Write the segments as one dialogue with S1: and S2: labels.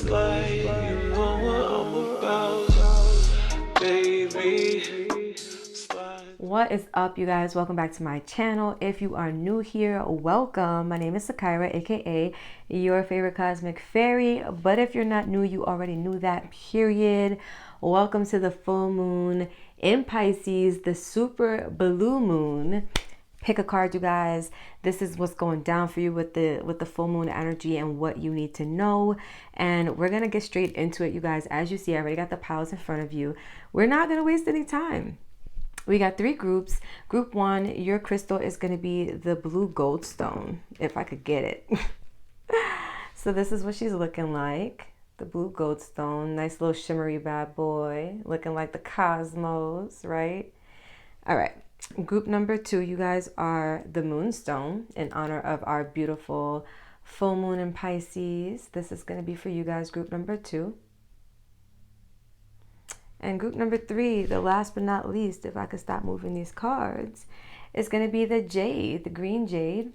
S1: like you know what I'm about, baby.
S2: What is up, you guys? Welcome back to my channel. If you are new here, welcome. My name is Sakira, aka your favorite cosmic fairy. But if you're not new, you already knew that, period. Welcome to the full moon in Pisces, the super blue moon. Pick a card, you guys. This is what's going down for you with the full moon energy and what you need to know. And we're gonna get straight into it, you guys. As you see, I already got the piles in front of you. We're not gonna waste any time. We got 3 groups. Group 1, your crystal is going to be the blue goldstone, if I could get it. So this is what she's looking like. The blue goldstone, nice little shimmery bad boy, looking like the cosmos, right? All right. Group number 2, you guys are the moonstone in honor of our beautiful full moon in Pisces. This is going to be for you guys, group number 2. And group number 3, the last but not least, if I could stop moving these cards, is going to be the jade, the green jade.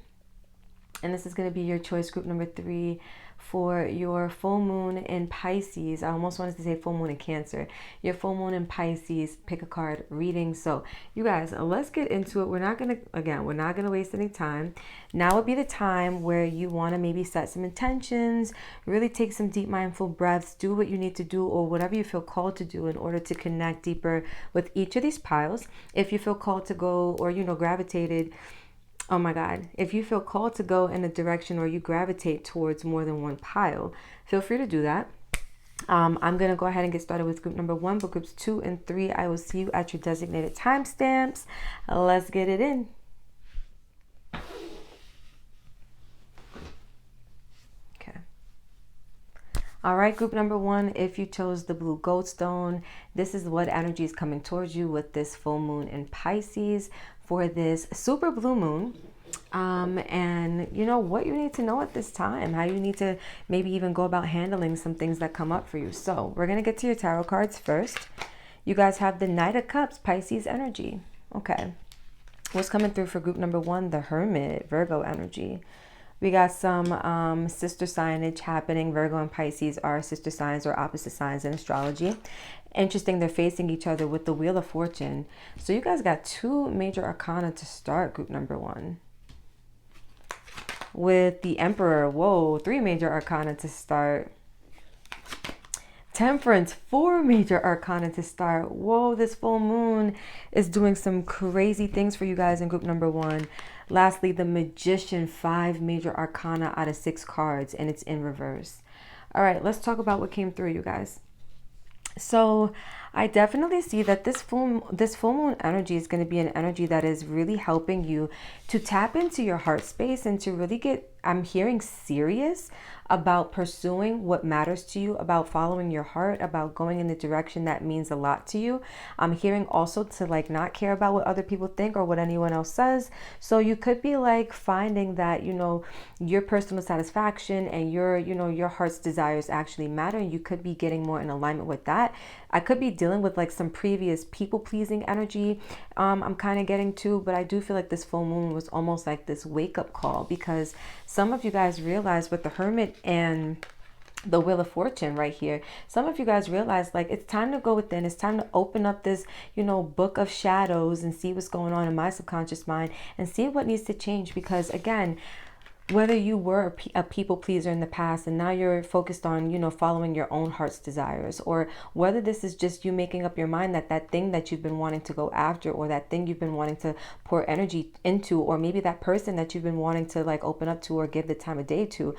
S2: And this is going to be your choice, group number 3, for your full moon in Pisces. I almost wanted to say full moon in Cancer. Your full moon in Pisces, pick a card reading. So you guys, let's get into it. We're not going to waste any time. Now would be the time where you want to maybe set some intentions, really take some deep mindful breaths, do what you need to do or whatever you feel called to do in order to connect deeper with each of these piles. If you feel called to go or, gravitated, oh my God, if you feel called to go in a direction or you gravitate towards more than one pile, feel free to do that. I'm going to go ahead and get started with group number 1, but groups 2 and 3, I will see you at your designated timestamps. Let's get it in. Okay. All right, group number 1, if you chose the blue goldstone, this is what energy is coming towards you with this full moon in Pisces for this super blue moon. And you know what you need to know at this time, how you need to maybe even go about handling some things that come up for you. So we're going to get to your tarot cards first. You guys have the Knight of Cups, Pisces energy. Okay. What's coming through for group number 1? The Hermit, Virgo energy. We got some sister signage happening. Virgo and Pisces are sister signs or opposite signs in astrology. Interesting, they're facing each other with the Wheel of Fortune. So you guys got 2 major arcana to start group number 1. With the Emperor, whoa, 3 major arcana to start. Temperance, 4 major arcana to start. Whoa, this full moon is doing some crazy things for you guys in group number 1. Lastly, the Magician, 5 major arcana out of 6 cards, and it's in reverse. All right, let's talk about what came through, you guys. So I definitely see that this full moon energy is going to be an energy that is really helping you to tap into your heart space and to really get, I'm hearing, serious about pursuing what matters to you, about following your heart, about going in the direction that means a lot to you. I'm hearing also to not care about what other people think or what anyone else says. So you could be finding that, your personal satisfaction and your heart's desires actually matter. And you could be getting more in alignment with that. I could be dealing with some previous people-pleasing energy I'm kind of getting to, but I do feel like this full moon was almost like this wake-up call, because some of you guys realize with the Hermit and the Wheel of Fortune right here, some of you guys realize it's time to go within. It's time to open up this, book of shadows and see what's going on in my subconscious mind and see what needs to change. Because again, whether you were a people pleaser in the past and now you're focused on, following your own heart's desires, or whether this is just you making up your mind that thing that you've been wanting to go after, or that thing you've been wanting to pour energy into, or maybe that person that you've been wanting to open up to or give the time of day to,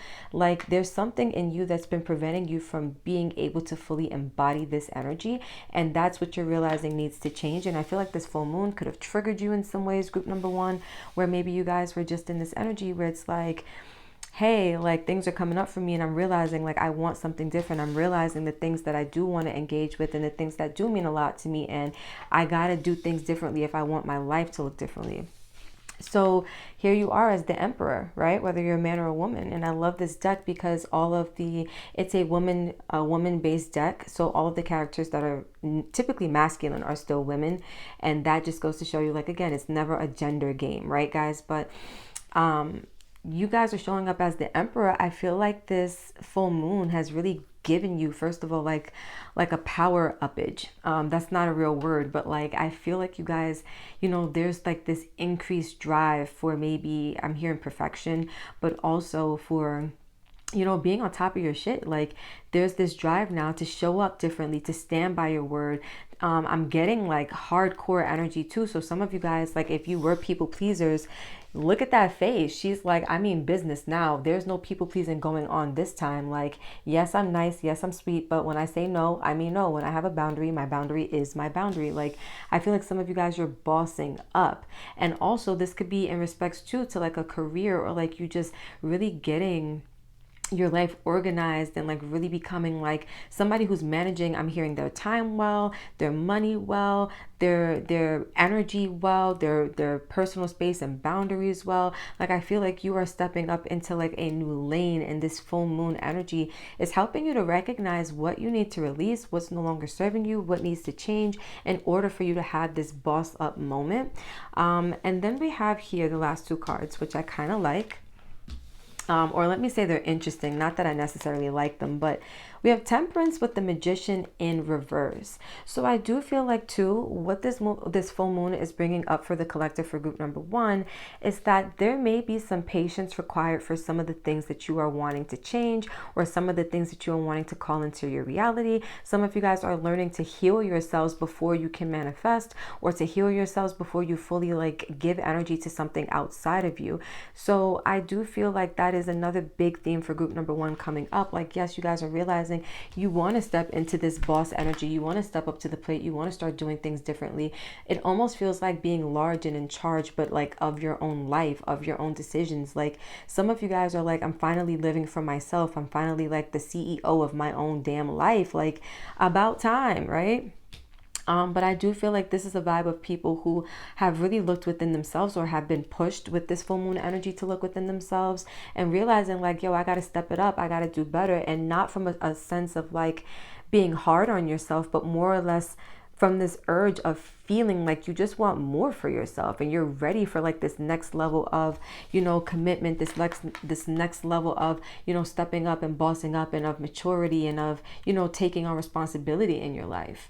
S2: there's something in you that's been preventing you from being able to fully embody this energy. And that's what you're realizing needs to change. And I feel like this full moon could have triggered you in some ways, group number 1, where maybe you guys were just in this energy where it's hey, things are coming up for me and I'm realizing I want something different. I'm realizing the things that I do want to engage with and the things that do mean a lot to me, and I got to do things differently if I want my life to look differently. So here you are as the Emperor, right? Whether you're a man or a woman. And I love this deck because it's a woman-based deck. So all of the characters that are typically masculine are still women. And that just goes to show you, again, it's never a gender game, right, guys? But you guys are showing up as the Emperor. I feel like this full moon has really given you, first of all, like a power uppage. That's not a real word, but like I feel like you guys, there's like this increased drive for, maybe I'm hearing perfection, but also for being on top of your shit. Like there's this drive now to show up differently, to stand by your word. I'm getting like hardcore energy too. So some of you guys, like if you were people pleasers, look at that face. She's like, I mean business now. There's no people pleasing going on this time. Like, yes, I'm nice. Yes, I'm sweet. But when I say no, I mean no. When I have a boundary, my boundary is my boundary. Like, I feel like some of you guys, you're bossing up. And also this could be in respects too to like a career, or like you just really getting your life organized and like really becoming like somebody who's managing, I'm hearing, their time well, their money well, their energy well, their personal space and boundaries well. Like I feel like you are stepping up into like a new lane, and this full moon energy is helping you to recognize what you need to release, what's no longer serving you, what needs to change in order for you to have this boss up moment. And then we have here the last two cards, which I kind of like. Or let me say they're interesting. Not that I necessarily like them, but we have Temperance with the Magician in reverse. So I do feel like too, what this full moon is bringing up for the collective for group number one is that there may be some patience required for some of the things that you are wanting to change, or some of the things that you are wanting to call into your reality. Some of you guys are learning to heal yourselves before you can manifest, or to heal yourselves before you fully like give energy to something outside of you. So I do feel like that is another big theme for group number one coming up. Like, yes, you guys are realizing you want to step into this boss energy. You want to step up to the plate. You want to start doing things differently. It almost feels like being large and in charge, but like of your own life, of your own decisions. Like some of you guys are like, I'm finally living for myself. I'm finally like the CEO of my own damn life. Like about time, right? But I do feel like this is a vibe of people who have really looked within themselves, or have been pushed with this full moon energy to look within themselves, and realizing like, yo, I got to step it up. I got to do better. And not from a sense of like being hard on yourself, but more or less from this urge of feeling like you just want more for yourself, and you're ready for like this next level of, commitment, this next level of, stepping up and bossing up, and of maturity, and of, taking on responsibility in your life.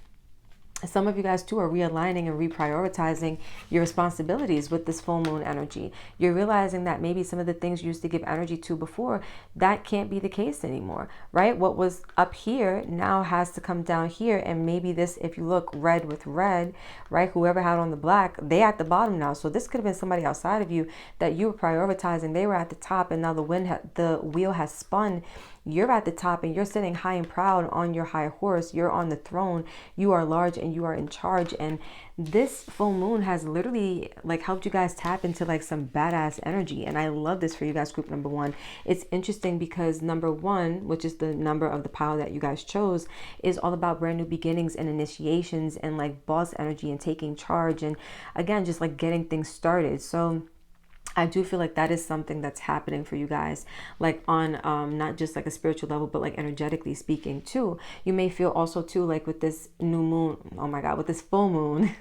S2: Some of you guys too are realigning and reprioritizing your responsibilities with this full moon energy. You're realizing that maybe some of the things you used to give energy to before, that can't be the case anymore, right? What was up here now has to come down here. And maybe this, if you look red with red, right? Whoever had on the black, they at the bottom now. So this could have been somebody outside of you that you were prioritizing. They were at the top, and now the wheel has spun. You're at the top, and you're sitting high and proud on your high horse. You're on the throne. You are large, and you are in charge. And this full moon has literally like helped you guys tap into like some badass energy. And I love this for you guys, group number one. It's interesting because number one, which is the number of the pile that you guys chose, is all about brand new beginnings and initiations, and like boss energy, and taking charge, and again, just like getting things started. So I do feel like that is something that's happening for you guys, like on not just like a spiritual level, but like energetically speaking too. You may feel also too like with this new moon, oh my God, with this full moon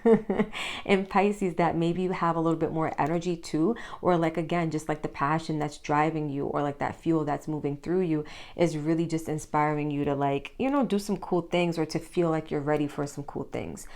S2: in Pisces, that maybe you have a little bit more energy too, or like again, just like the passion that's driving you, or like that fuel that's moving through you is really just inspiring you to like, do some cool things, or to feel like you're ready for some cool things.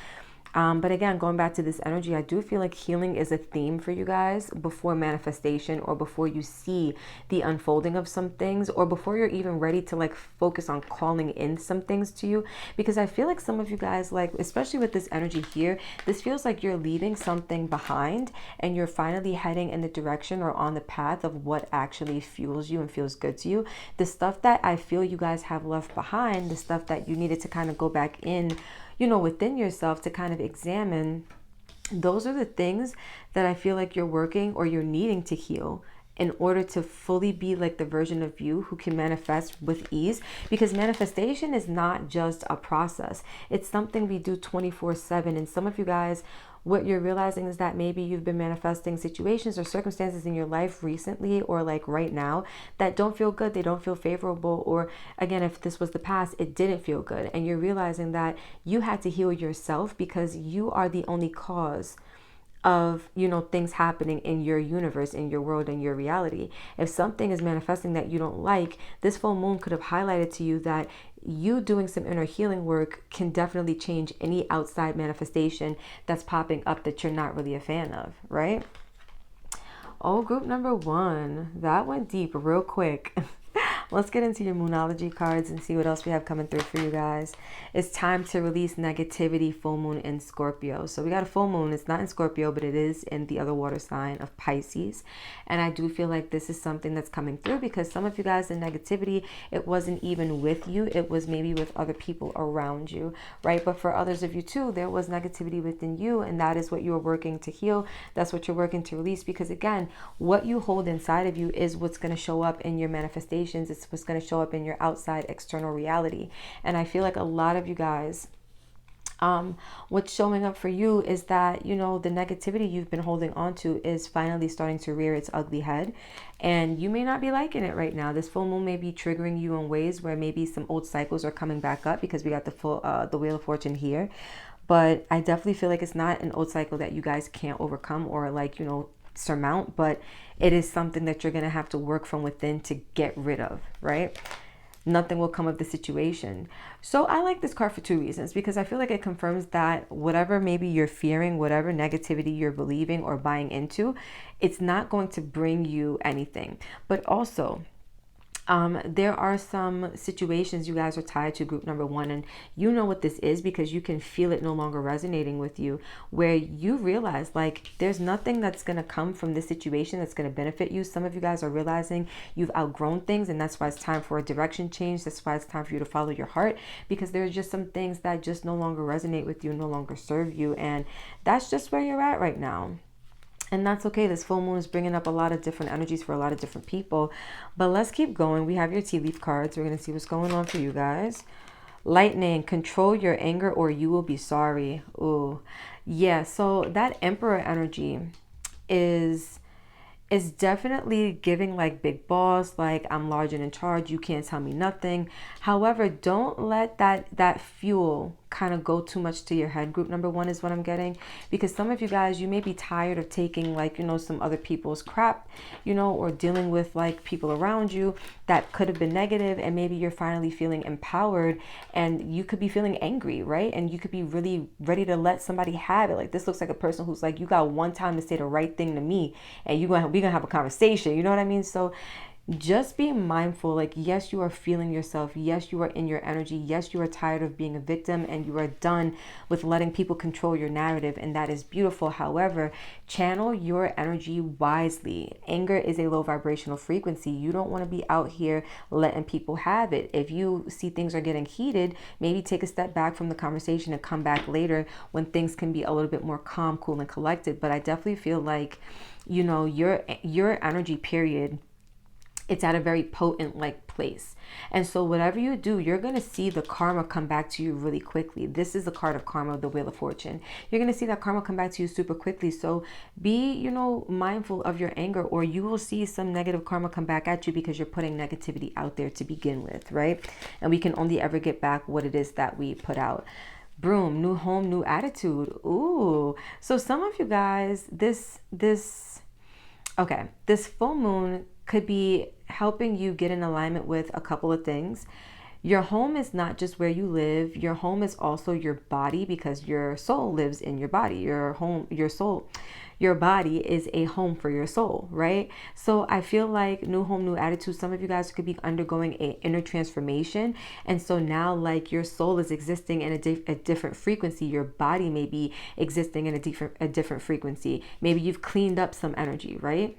S2: But again, going back to this energy, I do feel like healing is a theme for you guys before manifestation, or before you see the unfolding of some things, or before you're even ready to like focus on calling in some things to you. Because I feel like some of you guys, like especially with this energy here, this feels like you're leaving something behind, and you're finally heading in the direction or on the path of what actually fuels you and feels good to you. The stuff that I feel you guys have left behind, the stuff that you needed to kind of go back in, within yourself to kind of examine, those are the things that I feel like you're working, or you're needing to heal, in order to fully be like the version of you who can manifest with ease. Because manifestation is not just a process. It's something we do 24/7. And some of you guys, what you're realizing is that maybe you've been manifesting situations or circumstances in your life recently, or like right now, that don't feel good. They don't feel favorable. Or again, if this was the past, it didn't feel good. And you're realizing that you had to heal yourself, because you are the only cause of things happening in your universe, in your world, in your reality. If something is manifesting that you don't like, this full moon could have highlighted to you that you doing some inner healing work can definitely change any outside manifestation that's popping up that you're not really a fan of, right? Oh, group number one, that went deep real quick. Let's get into your Moonology cards and see what else we have coming through for you guys. It's time to release negativity, full moon in Scorpio. So we got a full moon. It's not in Scorpio, but it is in the other water sign of Pisces. And I do feel like this is something that's coming through because some of you guys in negativity, it wasn't even with you. It was maybe with other people around you, right? But for others of you too, there was negativity within you, and that is what you're working to heal. That's what you're working to release, because again, what you hold inside of you is what's going to show up in your manifestations. It's what's going to show up in your outside external reality. And I feel like a lot of you guys, what's showing up for you is that, you know, the negativity you've been holding on to is finally starting to rear its ugly head, and you may not be liking it right now. This full moon may be triggering you in ways where maybe some old cycles are coming back up, because we got the Wheel of Fortune here. But I definitely feel like it's not an old cycle that you guys can't overcome or, like, you know, surmount, but it is something that you're going to have to work from within to get rid of, right? Nothing will come of the situation. So I like this card for two reasons, because I feel like it confirms that whatever maybe you're fearing, whatever negativity you're believing or buying into, it's not going to bring you anything. But also, there are some situations you guys are tied to, group number one, and you know what this is because you can feel it no longer resonating with you, where you realize like there's nothing that's going to come from this situation that's going to benefit you. Some of you guys are realizing you've outgrown things, and that's why it's time for a direction change. That's why it's time for you to follow your heart, because there's just some things that just no longer resonate with you, no longer serve you, and that's just where you're at right now. And that's okay. This full moon is bringing up a lot of different energies for a lot of different people. But let's keep going. We have your tea leaf cards. We're going to see what's going on for you guys. Lightning, control your anger or you will be sorry. Ooh, yeah. So that Emperor energy is definitely giving like big boss, like I'm large and in charge, you can't tell me nothing. However, don't let that fuel kind of go too much to your head. Group number one is what I'm getting, because some of you guys, you may be tired of taking like, you know, some other people's crap, you know, or dealing with like people around you that could have been negative, and maybe you're finally feeling empowered and you could be feeling angry, right? And you could be really ready to let somebody have it. Like this looks like a person who's like, you got one time to say the right thing to me and we're gonna have a conversation, you know what I mean? So just be mindful, like, yes, you are feeling yourself, yes, you are in your energy, yes, you are tired of being a victim, and you are done with letting people control your narrative, and that is beautiful. However, channel your energy wisely. Anger is a low vibrational frequency. You don't want to be out here letting people have it. If you see things are getting heated, maybe take a step back from the conversation and come back later when things can be a little bit more calm, cool, and collected. But I definitely feel like, you know, your energy period, it's at a very potent like place. And so whatever you do, you're going to see the karma come back to you really quickly. This is the card of karma, the Wheel of Fortune. You're going to see that karma come back to you super quickly. So be, you know, mindful of your anger, or you will see some negative karma come back at you because you're putting negativity out there to begin with, right? And we can only ever get back what it is that we put out. Broom, new home, new attitude. Ooh. So some of you guys, this full moon could be helping you get in alignment with a couple of things. Your home is not just where you live. Your home is also your body, because your soul lives in your body. Your body is a home for your soul, right? So I feel like new home, new attitude. Some of you guys could be undergoing an inner transformation. And so now like your soul is existing in a different frequency. Your body may be existing in a different frequency. Maybe you've cleaned up some energy, right?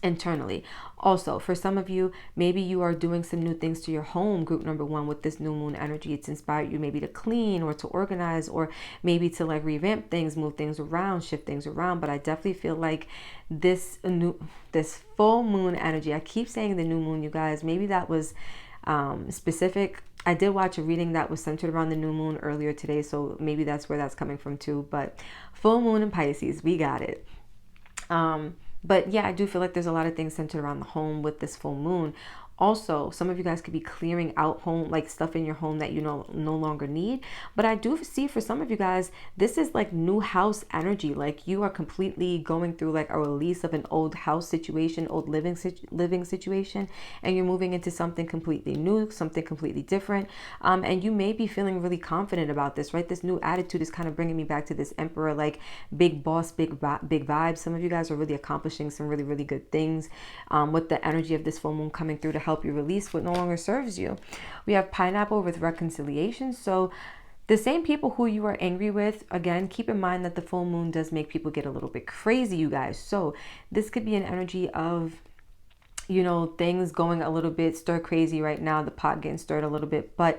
S2: Internally. Also, for some of you, maybe you are doing some new things to your home, group number one, with this new moon energy. It's inspired you maybe to clean or to organize, or maybe to like revamp things, move things around, shift things around. But I definitely feel like this full moon energy, I keep saying the new moon, you guys, maybe that was specific. I did watch a reading that was centered around the new moon earlier today, so maybe that's where that's coming from too. But full moon in Pisces, we got it. But yeah, I do feel like there's a lot of things centered around the home with this full moon. Also, some of you guys could be clearing out home, like stuff in your home that you no longer need. But I do see for some of you guys, this is like new house energy. Like you are completely going through like a release of an old house situation, old living situation, and you're moving into something completely new, something completely different. And you may be feeling really confident about this, right? This new attitude is kind of bringing me back to this emperor, like big boss, big vibes. Some of you guys are really accomplishing some really, really good things with the energy of this full moon coming through to help you release what no longer serves you. We have pineapple with reconciliation. So the same people who you are angry with, again, keep in mind that the full moon does make people get a little bit crazy, you guys. So this could be an energy of, things going a little bit stir crazy right now, the pot getting stirred a little bit, but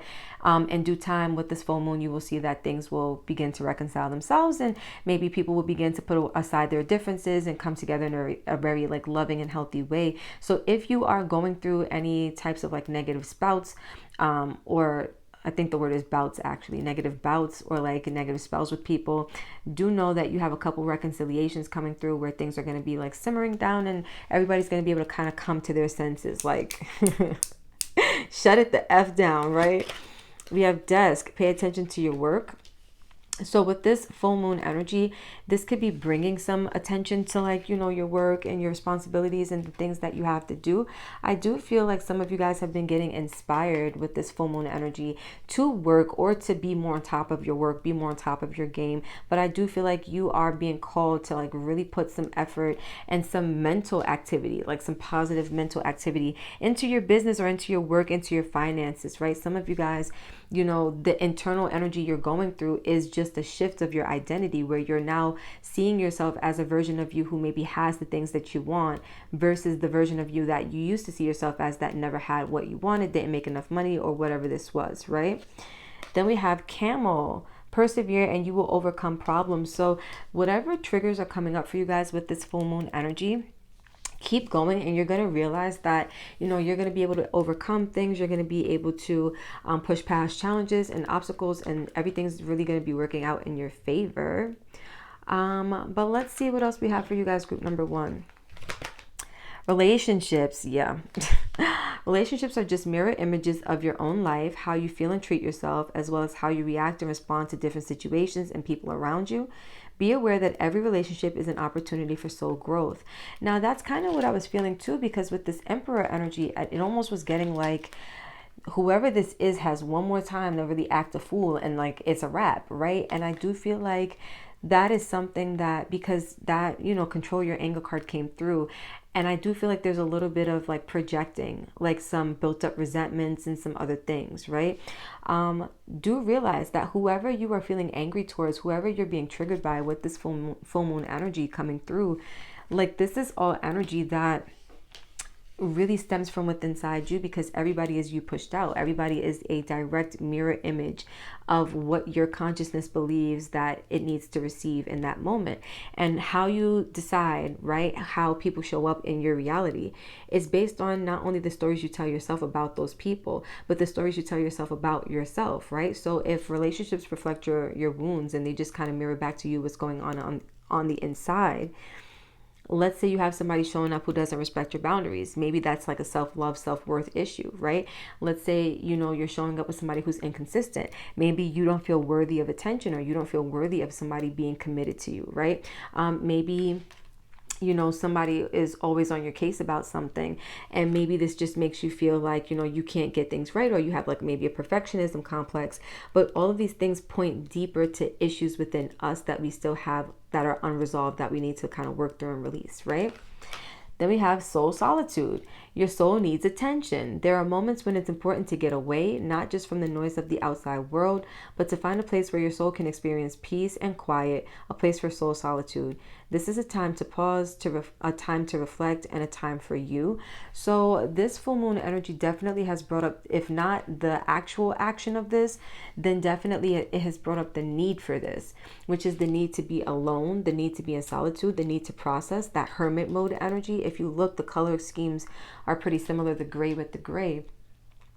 S2: in due time with this full moon, you will see that things will begin to reconcile themselves, and maybe people will begin to put aside their differences and come together in a very like loving and healthy way. So if you are going through any types of like negative spouts, or I think the word is bouts, actually, negative bouts or like negative spells with people, do know that you have a couple reconciliations coming through where things are going to be like simmering down and everybody's going to be able to kind of come to their senses, like shut it the F down, right? We have desk, pay attention to your work. So with this full moon energy, this could be bringing some attention to like, your work and your responsibilities and the things that you have to do. I do feel like some of you guys have been getting inspired with this full moon energy to work or to be more on top of your work, be more on top of your game. But I do feel like you are being called to like really put some effort and some mental activity, like some positive mental activity into your business or into your work, into your finances, right? Some of you guys, the internal energy you're going through is just a shift of your identity where you're now seeing yourself as a version of you who maybe has the things that you want versus the version of you that you used to see yourself as that never had what you wanted, didn't make enough money, or whatever this was, right? Then we have camel. Persevere and you will overcome problems. So whatever triggers are coming up for you guys with this full moon energy, keep going, and you're going to realize that you're going to be able to overcome things. You're going to be able to push past challenges and obstacles, and everything's really going to be working out in your favor. But let's see what else we have for you guys. Group number 1, relationships. Yeah. Relationships are just mirror images of your own life, how you feel and treat yourself, as well as how you react and respond to different situations and people around you. Be aware that every relationship is an opportunity for soul growth. Now, that's kind of what I was feeling too, because with this emperor energy, it almost was getting like whoever this is has one more time to really act a fool and like it's a wrap, right? And I do feel like that is something that, because that, control your anger card came through. And I do feel like there's a little bit of like projecting, like some built up resentments and some other things, right? Do realize that whoever you are feeling angry towards, whoever you're being triggered by with this full moon energy coming through, like this is all energy that really stems from within inside you, because everybody is you pushed out. Everybody is a direct mirror image of what your consciousness believes that it needs to receive in that moment. And how you decide, right, how people show up in your reality is based on not only the stories you tell yourself about those people, but the stories you tell yourself about yourself, right? So if relationships reflect your wounds and they just kind of mirror back to you what's going on the inside. Let's say you have somebody showing up who doesn't respect your boundaries. Maybe that's like a self-love, self-worth issue, right? Let's say, you're showing up with somebody who's inconsistent. Maybe you don't feel worthy of attention, or you don't feel worthy of somebody being committed to you, right? Maybe somebody is always on your case about something, and maybe this just makes you feel like, you can't get things right, or you have like maybe a perfectionism complex. But all of these things point deeper to issues within us that we still have, that are unresolved, that we need to kind of work through and release, right? Then we have soul solitude. Your soul needs attention. There are moments when it's important to get away, not just from the noise of the outside world, but to find a place where your soul can experience peace and quiet, a place for soul solitude. This is a time to pause, a time to reflect, and a time for you. So this full moon energy definitely has brought up, if not the actual action of this, then definitely it has brought up the need for this, which is the need to be alone, the need to be in solitude, the need to process, that hermit mode energy. If you look, the color schemes are pretty similar, the gray with the gray.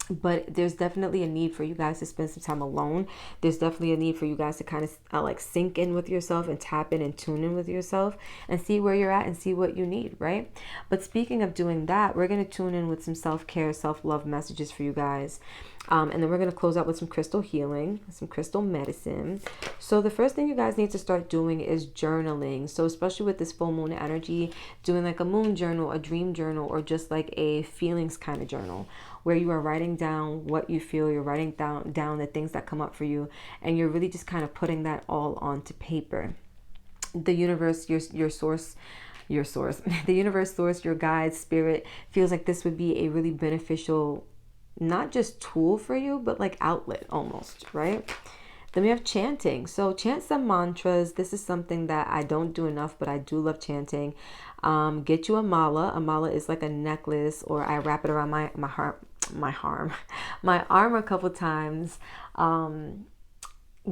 S2: But there's definitely a need for you guys to spend some time alone. There's definitely a need for you guys to kind of like sink in with yourself and tap in and tune in with yourself and see where you're at and see what you need, right? But speaking of doing that, we're going to tune in with some self-care, self-love messages for you guys. And then we're going to close out with some crystal healing, some crystal medicine. So the first thing you guys need to start doing is journaling. So especially with this full moon energy, doing like a moon journal, a dream journal, or just like a feelings kind of journal, where you are writing down what you feel, you're writing down the things that come up for you, and you're really just kind of putting that all onto paper. The universe, your source, the universe, source, your guide, spirit feels like this would be a really beneficial, not just tool for you, but like outlet almost, right? Then we have chanting. So chant some mantras. This is something that I don't do enough, but I do love chanting. Get you a mala. A mala is like a necklace, or I wrap it around my arm a couple times.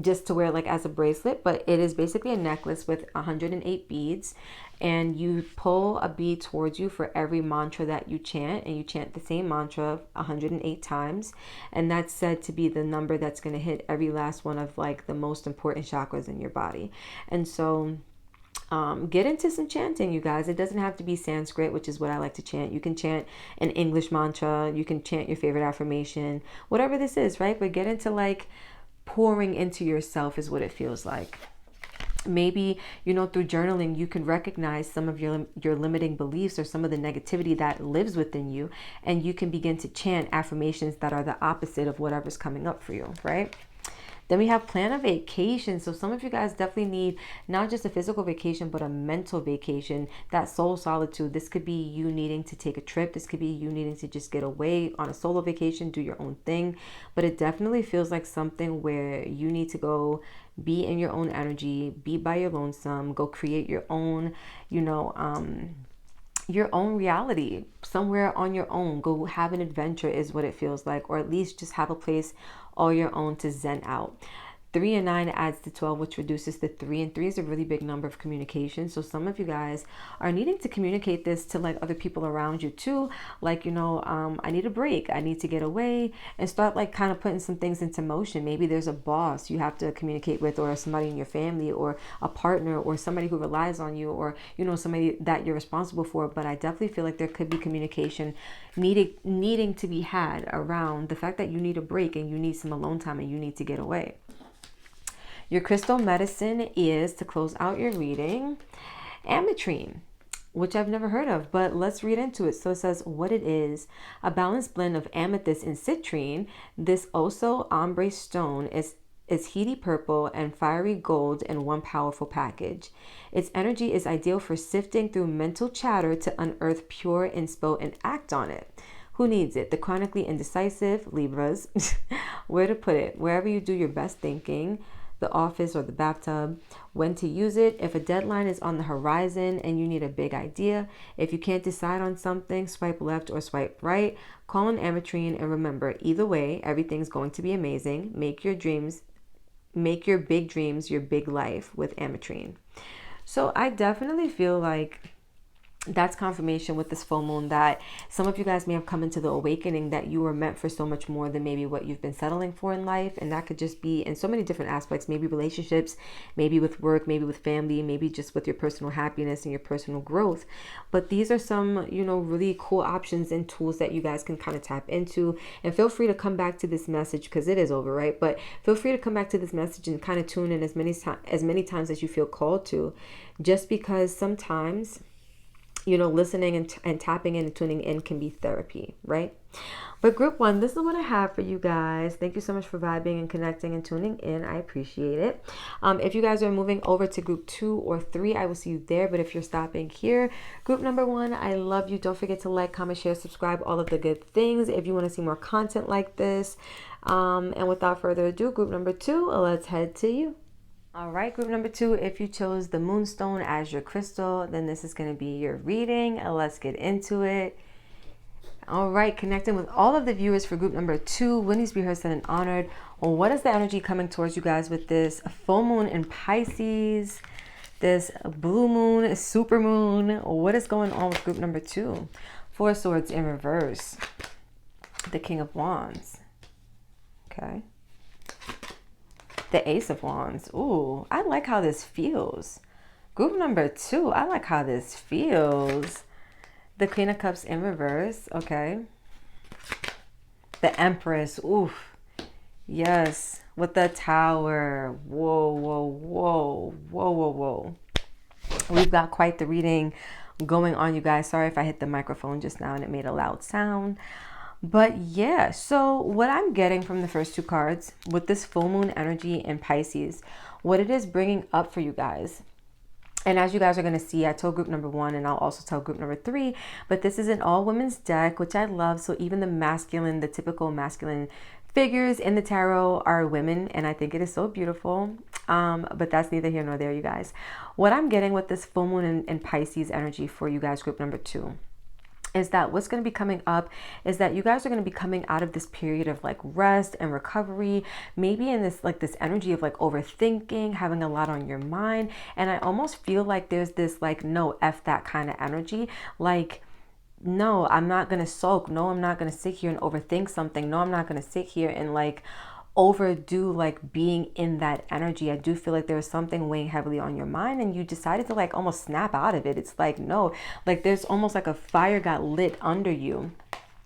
S2: Just to wear like as a bracelet, but it is basically a necklace with 108 beads, and you pull a bead towards you for every mantra that you chant, and you chant the same mantra 108 times, and that's said to be the number that's going to hit every last one of like the most important chakras in your body. And so get into some chanting, you guys. It doesn't have to be Sanskrit, which is what I like to chant. You can chant an English mantra, you can chant your favorite affirmation, whatever this is, right? But get into like pouring into yourself is what it feels like. Maybe, through journaling, you can recognize some of your limiting beliefs or some of the negativity that lives within you, and you can begin to chant affirmations that are the opposite of whatever's coming up for you, right? Then we have plan a vacation. So some of you guys definitely need not just a physical vacation, but a mental vacation, that soul solitude. This could be you needing to take a trip. This could be you needing to just get away on a solo vacation, do your own thing. But it definitely feels like something where you need to go be in your own energy, be by your lonesome, go create your own, your own reality somewhere on your own. Go have an adventure is what it feels like, or at least just have a place all your own to zen out. 3 and 9 adds to 12, which reduces to 3, and 3 is a really big number of communication. So some of you guys are needing to communicate this to like other people around you too. Like, I need a break. I need to get away, and start like kind of putting some things into motion. Maybe there's a boss you have to communicate with, or somebody in your family, or a partner, or somebody who relies on you, or, somebody that you're responsible for. But I definitely feel like there could be communication needing to be had around the fact that you need a break and you need some alone time and you need to get away. Your crystal medicine is, to close out your reading, ametrine, which I've never heard of, but let's read into it. So it says what it is: a balanced blend of amethyst and citrine. This oso ombre stone is heaty purple and fiery gold in one powerful package. Its energy is ideal for sifting through mental chatter to unearth pure inspo and act on it. Who needs it? The chronically indecisive, Libras. Where to put it? Wherever you do your best thinking, the office or the bathtub. When to use it: if a deadline is on the horizon and you need a big idea. If you can't decide on something, swipe left or swipe right. Call on ametrine, and remember, either way, everything's going to be amazing. Make your big dreams your big life with ametrine. So I definitely feel like that's confirmation with this full moon that some of you guys may have come into the awakening that you were meant for so much more than maybe what you've been settling for in life. And that could just be in so many different aspects, maybe relationships, maybe with work, maybe with family, maybe just with your personal happiness and your personal growth. But these are some, really cool options and tools that you guys can kind of tap into. And feel free to come back to this message, because it is over, right? But feel free to come back to this message and kind of tune in as many times as you feel called to, just because sometimes listening and tapping in and tuning in can be therapy, right? But group 1, this is what I have for you guys. Thank you so much for vibing and connecting and tuning in. I appreciate it. If you guys are moving over to group 2 or 3, I will see you there. But if you're stopping here, group number 1, I love you. Don't forget to like, comment, share, subscribe, all of the good things if you want to see more content like this. And without further ado, group number 2, let's head to you. All right, group number 2, if you chose the moonstone as your crystal, then this is going to be your reading. Let's get into it. All right, connecting with all of the viewers for group number 2, Winnie's be heard, said, and honored. Well, what is the energy coming towards you guys with this full moon in Pisces, this blue moon, super moon? What is going on with group number 2? 4 swords in reverse. The King of Wands. Okay. The Ace of Wands. Ooh, I like how this feels. Group number 2, I like how this feels. The Queen of Cups in reverse. Okay. The Empress. Oof. Yes. With the Tower. Whoa, whoa, whoa. Whoa, whoa, whoa. We've got quite the reading going on, you guys. Sorry if I hit the microphone just now and it made a loud sound. But yeah, so what I'm getting from the first 2 cards with this full moon energy in Pisces, what it is bringing up for you guys. And as you guys are going to see, I told group number 1 and I'll also tell group number 3, but this is an all women's deck, which I love. So even the masculine, the typical masculine figures in the tarot are women, and I think it is so beautiful. But that's neither here nor there, you guys. What I'm getting with this full moon in Pisces energy for you guys, group number 2, is that what's going to be coming up is that you guys are going to be coming out of this period of like rest and recovery, maybe in this like this energy of like overthinking, having a lot on your mind. And I almost feel like there's this like, no, F that kind of energy. Like, no, I'm not going to sulk. No, I'm not going to sit here and overthink something. No, I'm not going to sit here and like overdo like being in that energy. I do feel like there was something weighing heavily on your mind and you decided to like almost snap out of it. It's like, no, like there's almost like a fire got lit under you.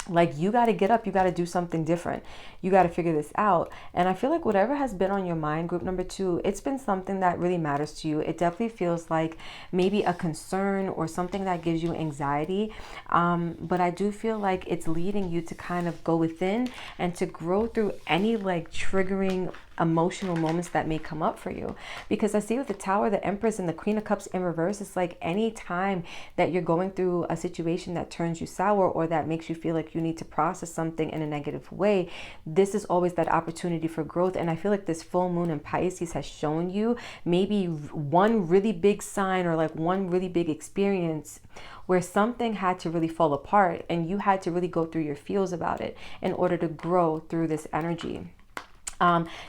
S2: Like you got to get up, you got to do something different. You got to figure this out. And I feel like whatever has been on your mind, group number 2, it's been something that really matters to you. It definitely feels like maybe a concern or something that gives you anxiety. But I do feel like it's leading you to kind of go within and to grow through any like triggering emotional moments that may come up for you. Because I see with the Tower, the Empress, and the Queen of Cups in reverse, it's like any time that you're going through a situation that turns you sour or that makes you feel like you need to process something in a negative way, this is always that opportunity for growth. And I feel like this full moon in Pisces has shown you maybe one really big sign or like one really big experience where something had to really fall apart and you had to really go through your feels about it in order to grow through this energy.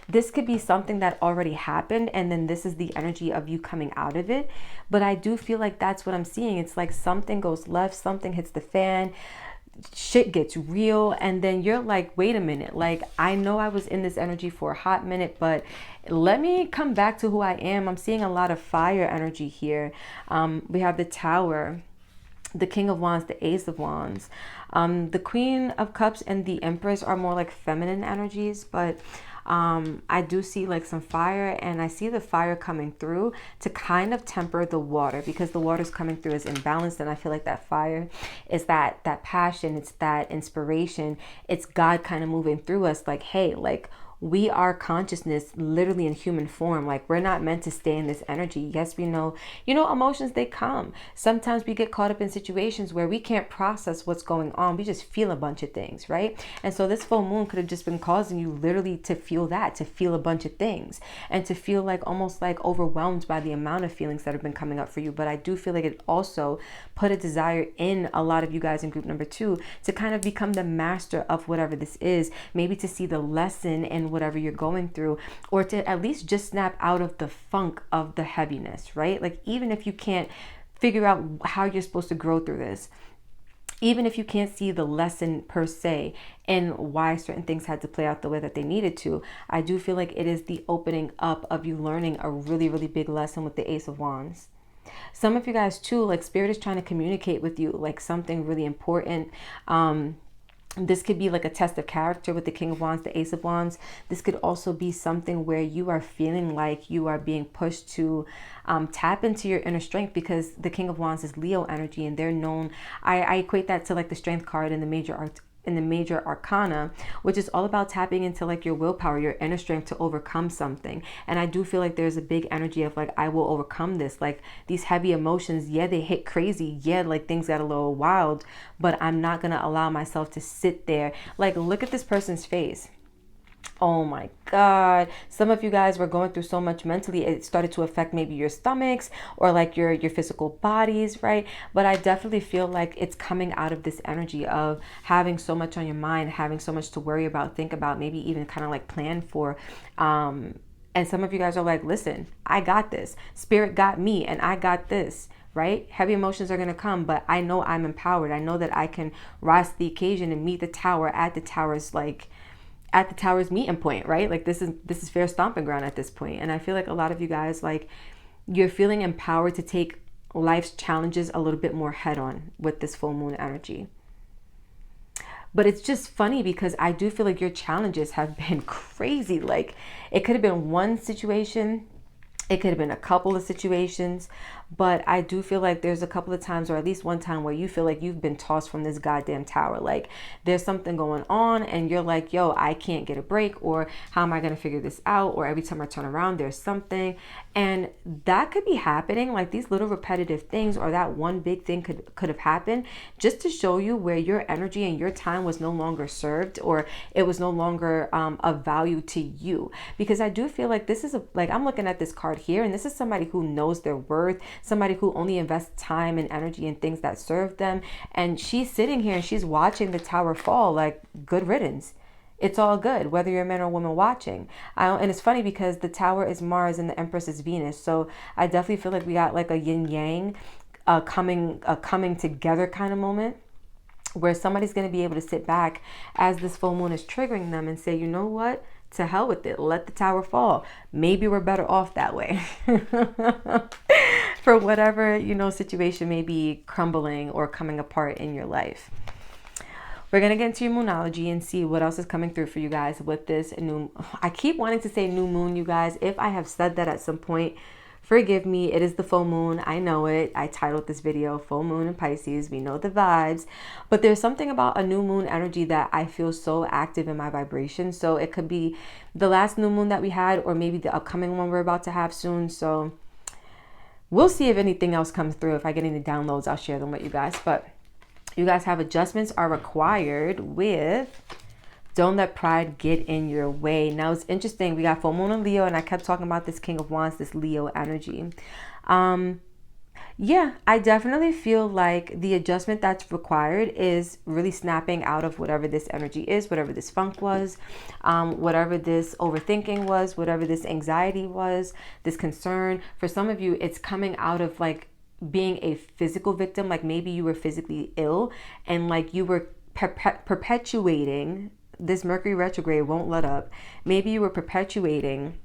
S2: This could be something that already happened and then this is the energy of you coming out of it. But I do feel like that's what I'm seeing. It's like something goes left, something hits the fan, shit gets real, and then you're like, wait a minute, like I know I was in this energy for a hot minute, but let me come back to who I am. I'm seeing a lot of fire energy here. We have the Tower, the King of Wands, the Ace of Wands. The Queen of Cups and the Empress are more like feminine energies, but I do see like some fire, and I see the fire coming through to kind of temper the water because the water's coming through as imbalanced. And I feel like that fire is that passion, it's that inspiration, it's God kind of moving through us like, hey, like we are consciousness literally in human form. Like we're not meant to stay in this energy. Yes, we know, emotions, they come. Sometimes we get caught up in situations where we can't process what's going on. We just feel a bunch of things, right? And so this full moon could have just been causing you literally to feel that, to feel a bunch of things and to feel like almost like overwhelmed by the amount of feelings that have been coming up for you. But I do feel like it also put a desire in a lot of you guys in group number 2 to kind of become the master of whatever this is, maybe to see the lesson in whatever you're going through, or to at least just snap out of the funk of the heaviness, right? Like even if you can't figure out how you're supposed to grow through this, even if you can't see the lesson per se and why certain things had to play out the way that they needed to, I do feel like it is the opening up of you learning a really, really big lesson with the Ace of Wands. Some of you guys too, like Spirit is trying to communicate with you like something really important. This could be like a test of character with the King of Wands, the Ace of Wands. This could also be something where you are feeling like you are being pushed to tap into your inner strength, because the King of Wands is Leo energy, and they're known. I equate that to like the Strength card in the major arcana, which is all about tapping into like your willpower, your inner strength to overcome something. And I do feel like there's a big energy of like, I will overcome this. Like these heavy emotions, yeah, they hit crazy, yeah, like things got a little wild, but I'm not gonna allow myself to sit there. Like look at this person's face. Oh my God. Some of you guys were going through so much mentally. It started to affect maybe your stomachs or like your physical bodies, right? But I definitely feel like it's coming out of this energy of having so much on your mind, having so much to worry about, think about, maybe even kind of like plan for. And some of you guys are like, listen, I got this. Spirit got me and I got this. right? Heavy emotions are going to come, but I know I'm empowered. I know that I can rise to the occasion and meet the tower at the tower's meeting point, right? Like this is fair stomping ground at this point. And I feel like a lot of you guys, like, you're feeling empowered to take life's challenges a little bit more head on with this full moon energy. But it's just funny because I do feel like your challenges have been crazy. Like, it could have been one situation, it could have been a couple of situations, but I do feel like there's a couple of times, or at least one time, where you feel like you've been tossed from this goddamn tower. Like, there's something going on and you're like, yo, I can't get a break, or how am I going to figure this out? Or every time I turn around, there's something. And that could be happening, like these little repetitive things, or that one big thing could have happened just to show you where your energy and your time was no longer served, or it was no longer of value to you. Because I do feel like this is like, I'm looking at this card here, and this is somebody who knows their worth, somebody who only invests time and energy in things that serve them. And she's sitting here and she's watching the tower fall. Like, good riddance. It's all good, whether you're a man or a woman watching. And it's funny because the tower is Mars and the Empress is Venus. So I definitely feel like we got like a yin yang coming together kind of moment, where somebody's going to be able to sit back as this full moon is triggering them and say, you know what? To hell with it. Let the tower fall. Maybe we're better off that way. For whatever, you know, situation may be crumbling or coming apart in your life. We're going to get into your moonology and see what else is coming through for you guys with this new... I keep wanting to say new moon, you guys. If I have said that at some point, forgive me. It is the full moon. I know it. I titled this video Full Moon in Pisces. We know the vibes. But there's something about a new moon energy that I feel so active in my vibration. So it could be the last new moon that we had, or maybe the upcoming one we're about to have soon. So we'll see if anything else comes through. If I get any downloads, I'll share them with you guys. But you guys have adjustments are required with don't let pride get in your way. Now, it's interesting. We got full moon in Leo, and I kept talking about this King of Wands, this Leo energy. Yeah, I definitely feel like the adjustment that's required is really snapping out of whatever this energy is, whatever this funk was, whatever this overthinking was, whatever this anxiety was, this concern. For some of you, it's coming out of like being a physical victim. Like maybe you were physically ill and like you were perpetuating this Mercury retrograde won't let up. Maybe you were perpetuating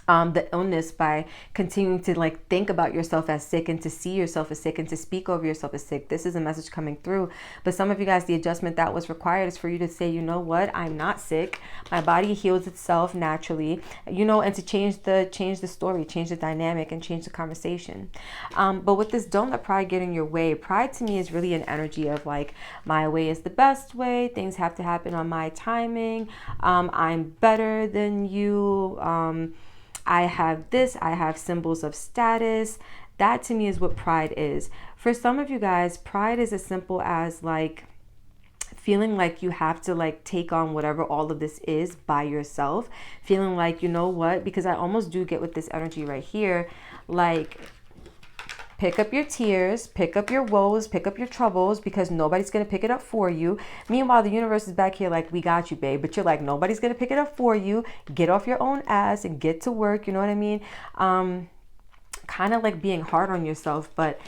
S2: the illness by continuing to like think about yourself as sick and to see yourself as sick and to speak over yourself as sick. This is a message coming through. But some of you guys, the adjustment that was required is for you to say, you know what, I'm not sick. My body heals itself naturally, you know, and to change the story, change the dynamic, and change the conversation. But with this, don't let pride get in your way. Pride to me is really an energy of like, my way is the best way. Things have to happen on my timing. I'm better than you. I have this, I have symbols of status. That to me is what pride is. For some of you guys, pride is as simple as like feeling like you have to like take on whatever all of this is by yourself. Feeling like, you know what, because I almost do get with this energy right here, like pick up your tears, pick up your woes, pick up your troubles, because nobody's going to pick it up for you. Meanwhile, the universe is back here like, we got you, babe. But you're like, nobody's going to pick it up for you. Get off your own ass and get to work. You know what I mean? Kind of like being hard on yourself. But,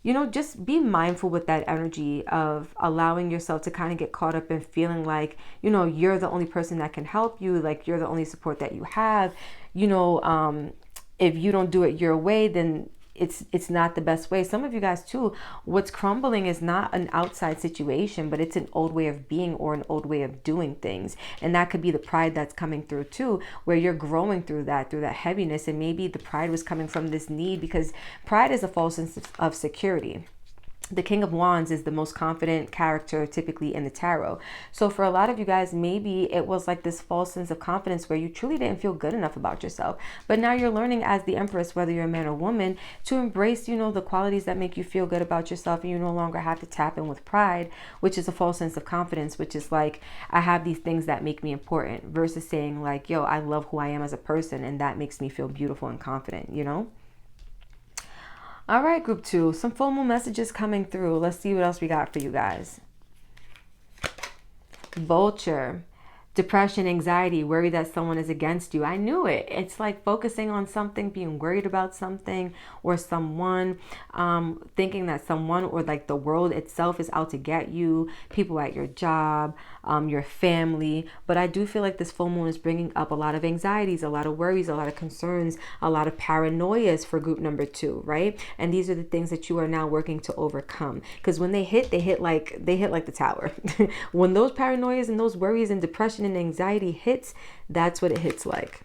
S2: you know, just be mindful with that energy of allowing yourself to kind of get caught up in feeling like, you know, you're the only person that can help you. Like you're the only support that you have. You know, if you don't do it your way, then it's not the best way. Some of you guys too, what's crumbling is not an outside situation, but it's an old way of being or an old way of doing things. And that could be the pride that's coming through too, where you're growing through that heaviness. And maybe the pride was coming from this need, because pride is a false sense of security. The King of Wands is the most confident character typically in the tarot. So for a lot of you guys, maybe it was like this false sense of confidence where you truly didn't feel good enough about yourself. But now you're learning as the Empress, whether you're a man or woman, to embrace, you know, the qualities that make you feel good about yourself. And you no longer have to tap in with pride, which is a false sense of confidence, which is like, I have these things that make me important, versus saying like, yo, I love who I am as a person, and that makes me feel beautiful and confident, you know? All right, group 2, some full moon messages coming through. Let's see what else we got for you guys. Vulture. Depression, anxiety, worry that someone is against you. I knew it. It's like focusing on something, being worried about something or someone, thinking that someone or like the world itself is out to get you, people at your job, your family. But I do feel like this full moon is bringing up a lot of anxieties, a lot of worries, a lot of concerns, a lot of paranoias for group number 2, right? And these are the things that you are now working to overcome. Because when they hit like the tower. When those paranoias and those worries and depression and anxiety hits, that's what it hits like.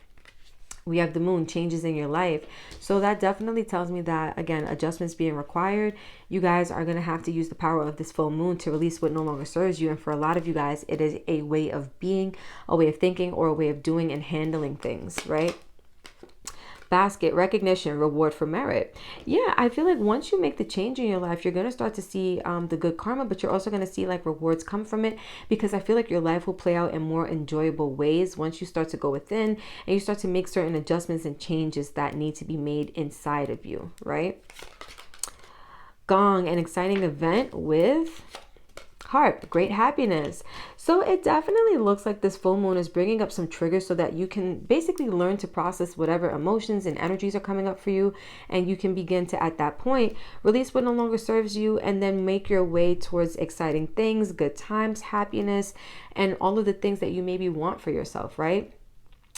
S2: We have the moon, changes in your life. So that definitely tells me that, again, adjustments being required. You guys are going to have to use the power of this full moon to release what no longer serves you. And for a lot of you guys, it is a way of being, a way of thinking, or a way of doing and handling things, right? Basket, recognition, reward for merit. Yeah, I feel like once you make the change in your life, you're going to start to see the good karma, but you're also going to see like rewards come from it, because I feel like your life will play out in more enjoyable ways once you start to go within and you start to make certain adjustments and changes that need to be made inside of you, right? Gong, an exciting event with Heart, great happiness. So it definitely looks like this full moon is bringing up some triggers so that you can basically learn to process whatever emotions and energies are coming up for you, and you can begin to, at that point, release what no longer serves you and then make your way towards exciting things, good times, happiness, and all of the things that you maybe want for yourself, right?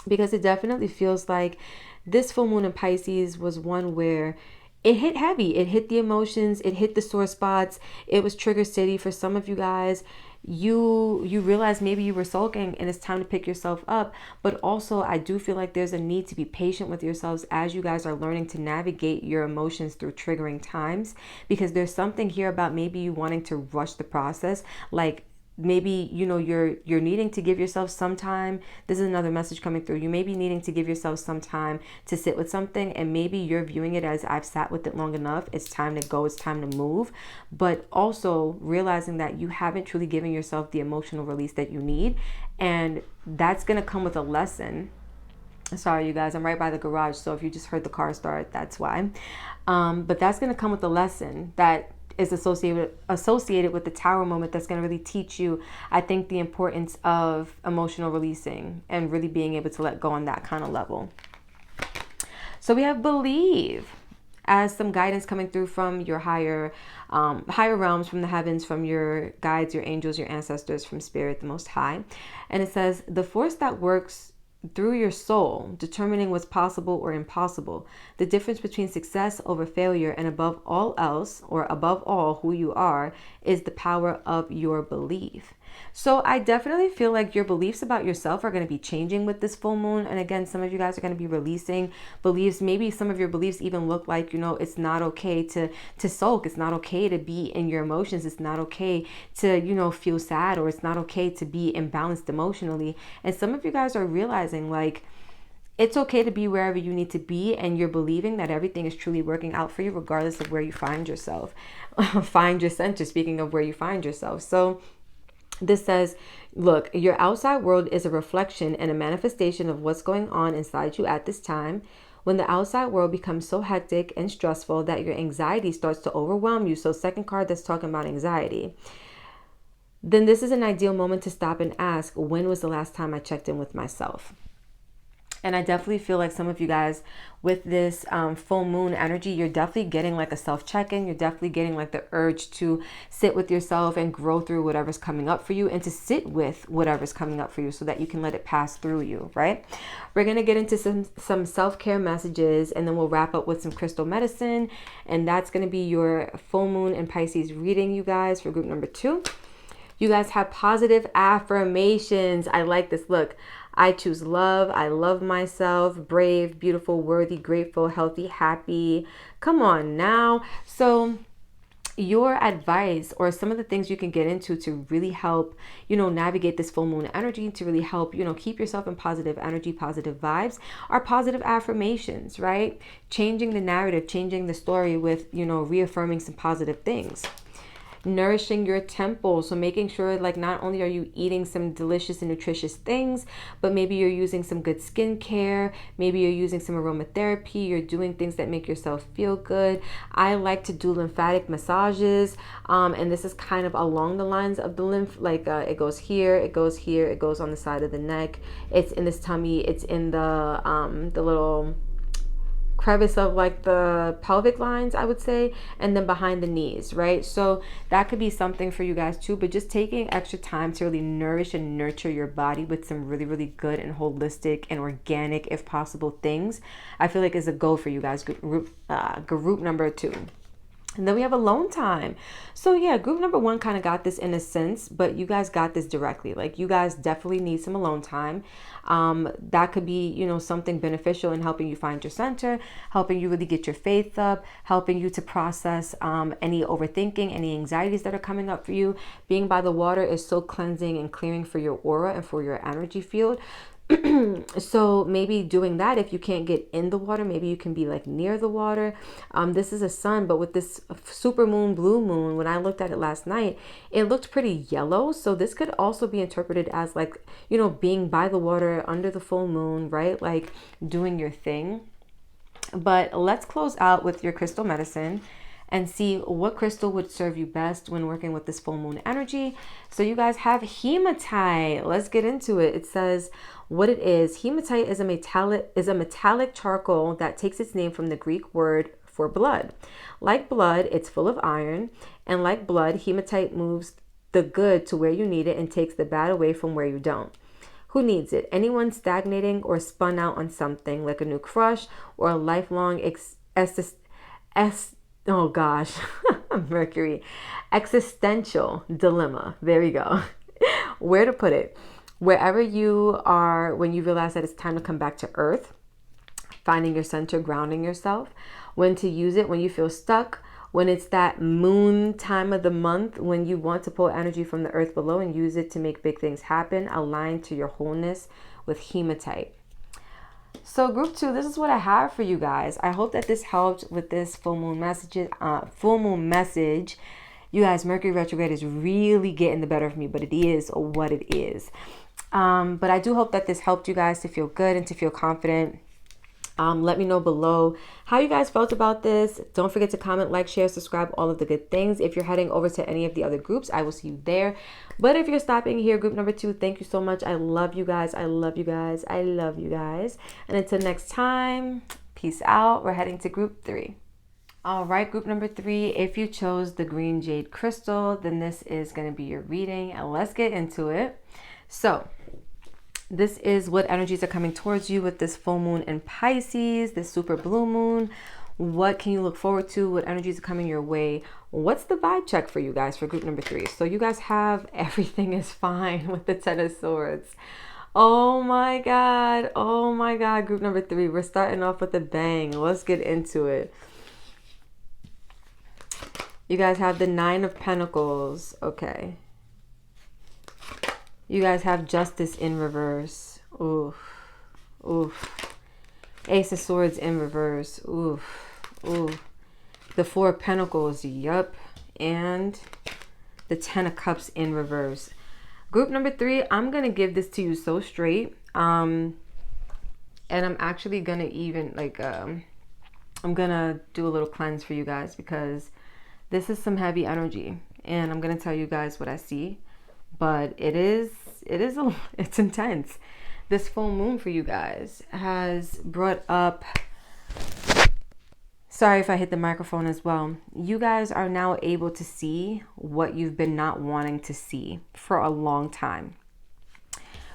S2: Because it definitely feels like this full moon in Pisces was one where it hit heavy. It hit the emotions. It hit the sore spots. It was trigger city for some of you guys. You realize maybe you were sulking and it's time to pick yourself up. But also, I do feel like there's a need to be patient with yourselves as you guys are learning to navigate your emotions through triggering times, because there's something here about maybe you wanting to rush the process. Like, maybe, you know, you're needing to give yourself some time. This is another message coming through. You may be needing to give yourself some time to sit with something, and maybe you're viewing it as, I've sat with it long enough, it's time to go, it's time to move. But also realizing that you haven't truly given yourself the emotional release that you need, and that's going to come with a lesson. Sorry, you guys, I'm right by the garage, so if you just heard the car start, that's why. But that's going to come with a lesson that is associated with the tower moment that's going to really teach you, I think, the importance of emotional releasing and really being able to let go on that kind of level. So we have believe as some guidance coming through from your higher realms, from the heavens, from your guides, your angels, your ancestors, from spirit, the most high. And it says, the force that works through your soul, determining what's possible or impossible, the difference between success over failure, and above all else, or above all who you are, is the power of your belief. So I definitely feel like your beliefs about yourself are going to be changing with this full moon. And again, some of you guys are going to be releasing beliefs. Maybe some of your beliefs even look like, you know, it's not okay to sulk. It's not okay to be in your emotions. It's not okay to, you know, feel sad, or it's not okay to be imbalanced emotionally. And some of you guys are realizing, like, it's okay to be wherever you need to be, and you're believing that everything is truly working out for you regardless of where you find yourself. Find your center, speaking of where you find yourself. So this says, look, your outside world is a reflection and a manifestation of what's going on inside you at this time. When the outside world becomes so hectic and stressful that your anxiety starts to overwhelm you, so second card that's talking about anxiety, then this is an ideal moment to stop and ask, when was the last time I checked in with myself? And I definitely feel like some of you guys with this full moon energy, you're definitely getting like a self check-in. You're definitely getting like the urge to sit with yourself and grow through whatever's coming up for you, and to sit with whatever's coming up for you so that you can let it pass through you, right? We're going to get into some self-care messages, and then we'll wrap up with some crystal medicine. And that's going to be your full moon and Pisces reading, you guys, for group number 2. You guys have positive affirmations. I like this. Look, I choose love. I love myself. Brave, beautiful, worthy, grateful, healthy, happy. Come on now. So your advice, or some of the things you can get into to really help, you know, navigate this full moon energy, to really help, you know, keep yourself in positive energy, positive vibes, are positive affirmations, right? Changing the narrative, changing the story with, you know, reaffirming some positive things. nourishing your temple. So making sure like not only are you eating some delicious and nutritious things, but maybe you're using some good skincare, maybe you're using some aromatherapy, you're doing things that make yourself feel good. I like to do lymphatic massages, and this is kind of along the lines of the lymph, like it goes here, it goes here, it goes on the side of the neck, it's in this tummy, it's in the little crevice of like the pelvic lines, I would say, and then behind the knees, right? So that could be something for you guys too, but just taking extra time to really nourish and nurture your body with some really, really good and holistic and organic, if possible, things, I feel like is a go for you guys. Group number 2. And then we have alone time. So yeah, group number 1 kind of got this in a sense, but you guys got this directly. Like you guys definitely need some alone time. That could be, you know, something beneficial in helping you find your center, helping you really get your faith up, helping you to process any overthinking, any anxieties that are coming up for you. Being by the water is so cleansing and clearing for your aura and for your energy field. So maybe doing that, if you can't get in the water, maybe you can be like near the water. This is a sun, but with this super moon, blue moon, when I looked at it last night, it looked pretty yellow. So this could also be interpreted as like, you know, being by the water under the full moon, right? Like doing your thing. But let's close out with your crystal medicine and see what crystal would serve you best when working with this full moon energy. So you guys have hematite. Let's get into it. It says what it is. Hematite is a metallic charcoal that takes its name from the Greek word for blood. Like blood, it's full of iron, and like blood, hematite moves the good to where you need it and takes the bad away from where you don't. Who needs it? Anyone stagnating or spun out on something, like a new crush or a lifelong oh gosh, Mercury, existential dilemma. There you go. Where to put it? Wherever you are when you realize that it's time to come back to earth, finding your center, grounding yourself, when to use it when you feel stuck, when it's that moon time of the month, when you want to pull energy from the earth below and use it to make big things happen, aligned to your wholeness with hematite. So group 2, this is what I have for you guys. I hope that this helped with this full moon message. You guys, Mercury retrograde is really getting the better of me, but it is what it is. But I do hope that this helped you guys to feel good and to feel confident. Let me know below how you guys felt about this. Don't forget to comment, like, share, subscribe, all of the good things. If you're heading over to any of the other groups, I will see you there. But if you're stopping here, group number 2, thank you so much. I love you guys. I love you guys. I love you guys. And until next time, peace out. We're heading to group 3. All right, group number 3, if you chose the green jade crystal, then this is going to be your reading. And let's get into it. So this is what energies are coming towards you with this full moon in Pisces, this super blue moon. What can you look forward to? What energies are coming your way? What's the vibe check for you guys for group number 3? So you guys have everything is fine with the 10 of Swords. Oh my God. Oh my God. Group number 3. We're starting off with a bang. Let's get into it. You guys have the 9 of Pentacles. Okay. You guys have Justice in reverse. Oof. Oof. Ace of Swords in reverse. Oof. Oof. The 4 of Pentacles. Yup. And the 10 of Cups in reverse. Group number 3, I'm going to give this to you so straight. And I'm actually going to even I'm going to do a little cleanse for you guys because this is some heavy energy. And I'm going to tell you guys what I see. But it's intense. This full moon for you guys has brought up, sorry if I hit the microphone as well. You guys are now able to see what you've been not wanting to see for a long time.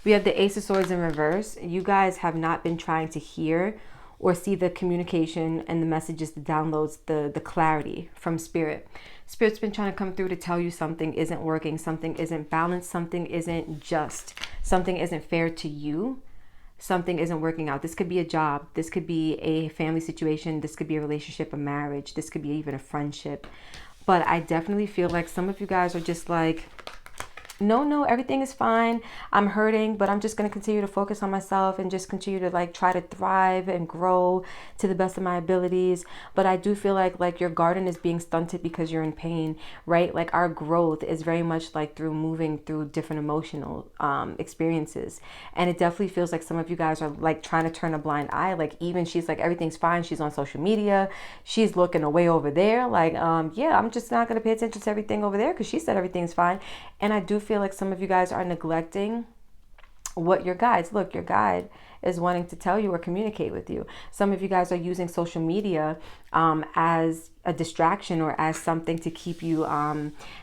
S2: We have the Ace of Swords in reverse. You guys have not been trying to hear or see the communication and the messages, the downloads, the clarity from Spirit. Spirit's been trying to come through to tell you something isn't working, something isn't balanced, something isn't just, something isn't fair to you, something isn't working out. This could be a job, this could be a family situation, this could be a relationship, a marriage, this could be even a friendship. But I definitely feel like some of you guys are just like, no, everything is fine. I'm hurting, but I'm just going to continue to focus on myself and just continue to like try to thrive and grow to the best of my abilities. But I do feel like your garden is being stunted because you're in pain, right? Like our growth is very much like through moving through different emotional experiences. And it definitely feels like some of you guys are like trying to turn a blind eye. Like even she's like, everything's fine. She's on social media. She's looking away over there. Like, yeah, I'm just not going to pay attention to everything over there because she said everything's fine. And I do feel like some of you guys are neglecting what your guides, look, your guide is wanting to tell you or communicate with you. Some of you guys are using social media as a distraction or as something to keep you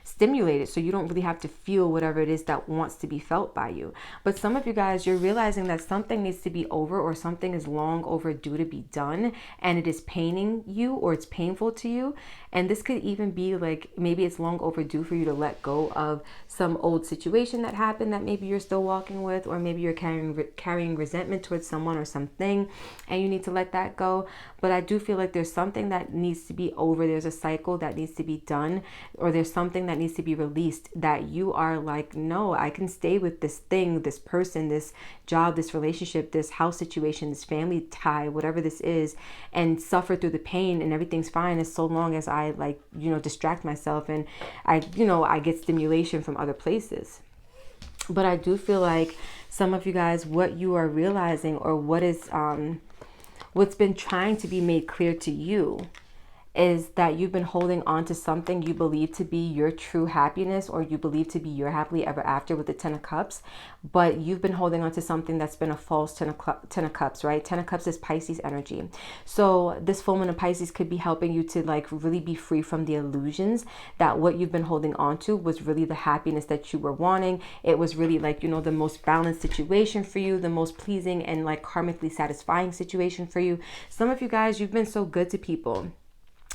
S2: stimulated, so you don't really have to feel whatever it is that wants to be felt by you. But some of you guys, you're realizing that something needs to be over or something is long overdue to be done, and it is paining you or it's painful to you. And this could even be like, maybe it's long overdue for you to let go of some old situation that happened that maybe you're still walking with, or maybe you're carrying resentment towards someone or something, and you need to let that go. But I do feel like there's something that needs to be over. There's a cycle that needs to be done, or there's something that needs to be released, that you are like, no, I can stay with this thing, this person, this job, this relationship, this house situation, this family tie, whatever this is, and suffer through the pain, and everything's fine as so long as I like, distract myself and I get stimulation from other places. But I do feel like some of you guys, what you are realizing, or what is what's been trying to be made clear to you, is that you've been holding on to something you believe to be your true happiness, or you believe to be your happily ever after with the 10 of Cups, but you've been holding on to something that's been a false 10 of Cups, right? 10 of Cups is Pisces energy. So this full moon of Pisces could be helping you to like really be free from the illusions that what you've been holding on to was really the happiness that you were wanting. It was really like, the most balanced situation for you, the most pleasing and like karmically satisfying situation for you. Some of you guys, you've been so good to people,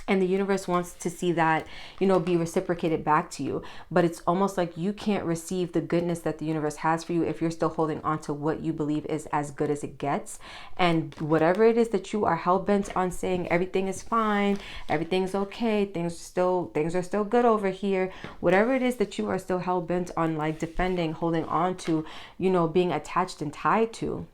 S2: and the universe wants to see that, be reciprocated back to you. But it's almost like you can't receive the goodness that the universe has for you if you're still holding on to what you believe is as good as it gets. And whatever it is that you are hell-bent on saying, everything is fine, everything's okay, things are still good over here. Whatever it is that you are still hell-bent on like defending, holding on to, being attached and tied to,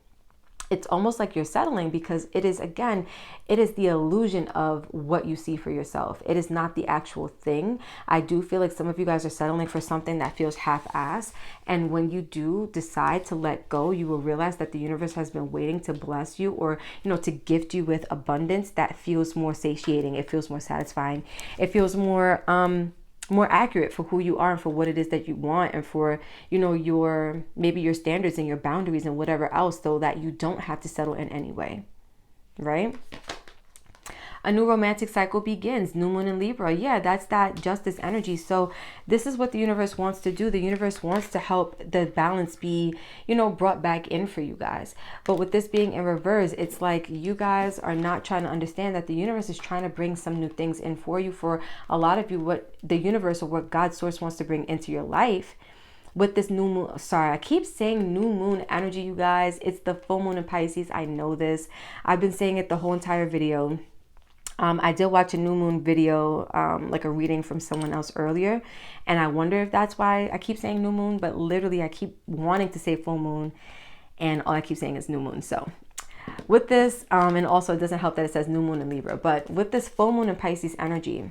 S2: it's almost like you're settling, because it is the illusion of what you see for yourself. It is not the actual thing. I do feel like some of you guys are settling for something that feels half-assed. And when you do decide to let go, you will realize that the universe has been waiting to bless you, or, to gift you with abundance that feels more satiating. It feels more satisfying. It feels more accurate for who you are and for what it is that you want, and for your maybe your standards and your boundaries and whatever else, so that you don't have to settle in any way, right? A new romantic cycle begins. New moon in Libra. Yeah, that's that justice energy. So this is what the universe wants to do. The universe wants to help the balance be, brought back in for you guys. But with this being in reverse, it's like you guys are not trying to understand that the universe is trying to bring some new things in for you. For a lot of you, what the universe or what God's source wants to bring into your life with this new moon. Sorry, I keep saying new moon energy, you guys. It's the full moon in Pisces. I know this. I've been saying it the whole entire video. I did watch a new moon video, like a reading from someone else earlier. And I wonder if that's why I keep saying new moon, but literally I keep wanting to say full moon, and all I keep saying is new moon. So with this, and also it doesn't help that it says new moon in Libra, but with this full moon in Pisces energy,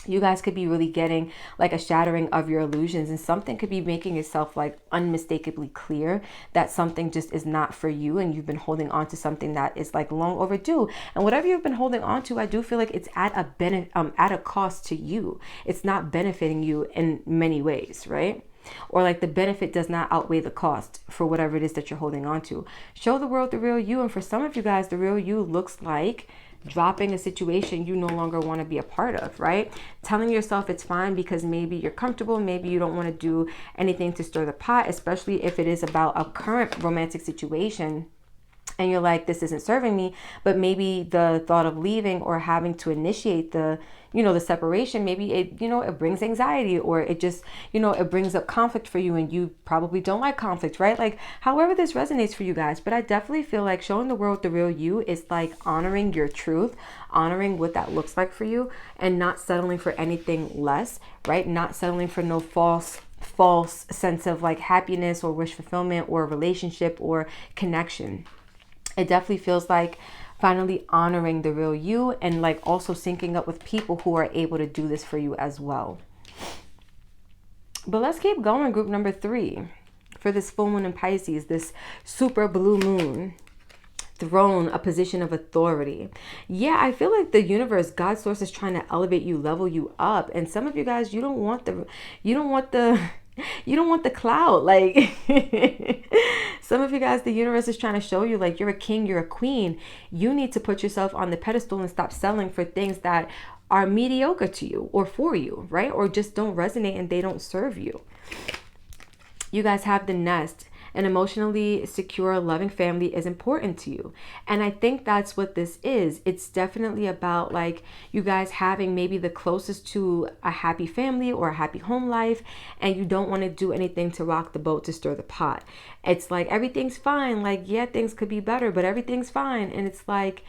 S2: you guys could be really getting like a shattering of your illusions, and something could be making itself like unmistakably clear that something just is not for you, and you've been holding on to something that is like long overdue. And whatever you've been holding on to, I do feel like it's at a cost to you. It's not benefiting you in many ways, right? Or like the benefit does not outweigh the cost for whatever it is that you're holding on to. Show the world the real you. And for some of you guys, the real you looks like dropping a situation you no longer want to be a part of, right? Telling yourself it's fine because maybe you're comfortable, maybe you don't want to do anything to stir the pot, especially if it is about a current romantic situation and you're like, this isn't serving me. But maybe the thought of leaving or having to initiate the separation, maybe it, it brings anxiety, or it just, it brings up conflict for you, and you probably don't like conflict, right? Like however this resonates for you guys. But I definitely feel like showing the world the real you is like honoring your truth, honoring what that looks like for you, and not settling for anything less, right? Not settling for no false false sense of like happiness or wish fulfillment or relationship or connection. It definitely feels like finally honoring the real you and like also syncing up with people who are able to do this for you as well. But let's keep going, group number 3. For this full moon in Pisces, this super blue moon, throne, a position of authority. Yeah, I feel like the universe, God source, is trying to elevate you, level you up. And some of you guys, you don't want the clout. Like some of you guys, the universe is trying to show you like you're a king, you're a queen. You need to put yourself on the pedestal and stop selling for things that are mediocre to you or for you, right? Or just don't resonate and they don't serve you. You guys have the nest. An emotionally secure, loving family is important to you. And I think that's what this is. It's definitely about like you guys having maybe the closest to a happy family or a happy home life, and you don't want to do anything to rock the boat, to stir the pot. It's like everything's fine. Like, yeah, things could be better, but everything's fine. And it's like,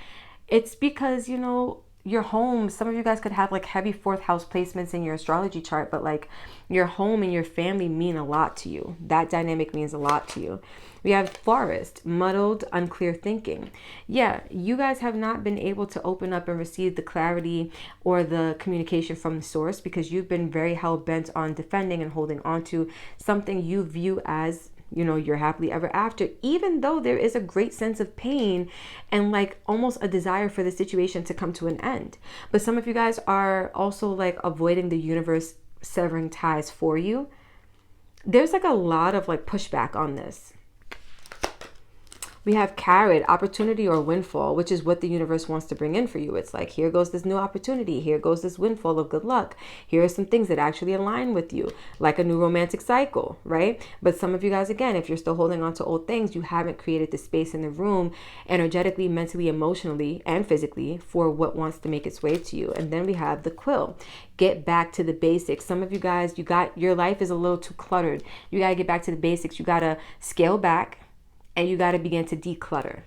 S2: it's because, you know, your home, some of you guys could have like heavy 4th house placements in your astrology chart, but like your home and your family mean a lot to you. That dynamic means a lot to you. We have forest, muddled, unclear thinking. Yeah, you guys have not been able to open up and receive the clarity or the communication from the source because you've been very hell-bent on defending and holding on to something you view as, you know, your happily ever after, even though there is a great sense of pain and like almost a desire for the situation to come to an end. But some of you guys are also like avoiding the universe severing ties for you. There's like a lot of like pushback on this. We have carrot, opportunity or windfall, which is what the universe wants to bring in for you. It's like, here goes this new opportunity. Here goes this windfall of good luck. Here are some things that actually align with you, like a new romantic cycle, right? But some of you guys, again, if you're still holding on to old things, you haven't created the space in the room energetically, mentally, emotionally, and physically for what wants to make its way to you. And then we have the quill. Get back to the basics. Some of you guys, your life is a little too cluttered. You got to get back to the basics. You got to scale back. And you got to begin to declutter.